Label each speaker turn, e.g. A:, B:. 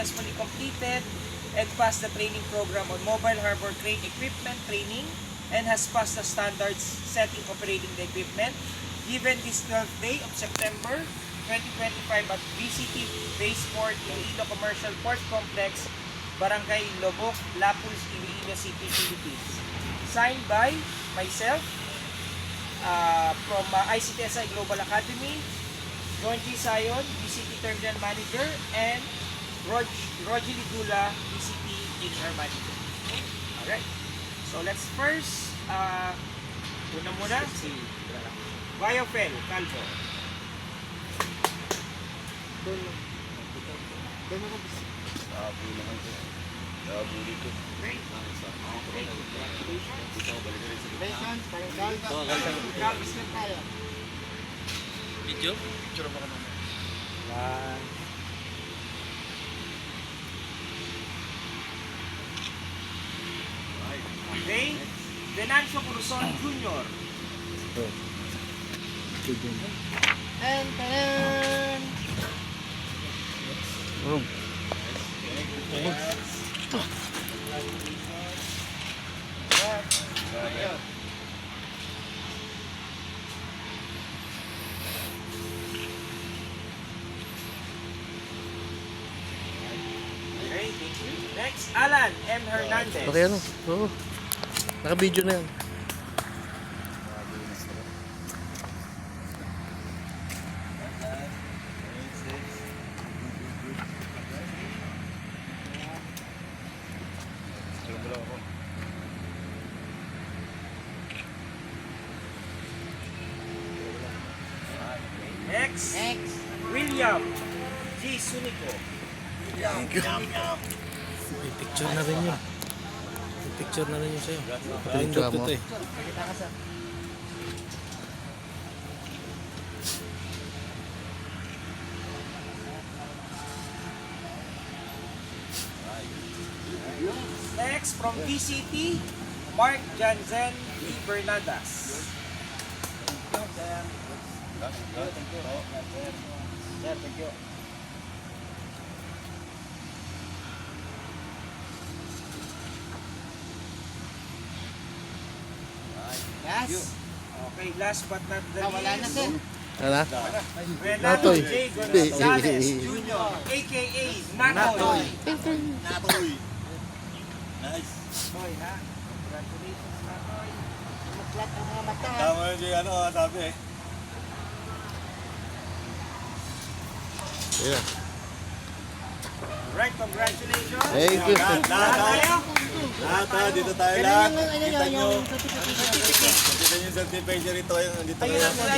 A: successfully completed and passed the training program on mobile harbor crane equipment training and has passed the standards setting operating the equipment. Given this 12th day of September 2025 at VCT Base Port, Iloilo Commercial Port Complex, Barangay Lobok, Lapus, Iloilo City, Philippines. Signed by myself from ICTSI Global Academy, John G. Sayon, VCT Terminal Manager, and Roger Ligula, VCT HR Manager. Alright. So let's first, una muna, si Biofel Calvo.
B: Video? Picture mo ka naman.
A: Okay. Venancio Cruzon Jr.
C: And
A: Okay, thank you. Next, Alan M. Hernandez.
D: Okay, ano? Oo. Naka-video na yan.
A: Next, William G. Sunico.
D: Thank you. May picture na rin yun. May picture na rin yun sa'yo. Pindot ito eh.
A: Next, from VCT, Mark Janzen D. Bernadas.
C: thank you. Yes.
A: Okay, last but not the
C: Wala na sir.
D: Ano?
A: Renato
D: Natoy.
A: J. Gonzalez Jr. aka Natoy.
B: Natoy. Nice.
A: Boy, ha? Congratulations, Natoy.
C: Maklat ang mga mata.
B: Tama yun yung ano, sabi eh.
D: Yeah.
A: Right, congratulations.
D: Thank you.
B: Lahat, dito tayo lahat. Kita nyo. Kita nyo yung certification rito. Dito
A: Ayun
B: kayo.
A: ang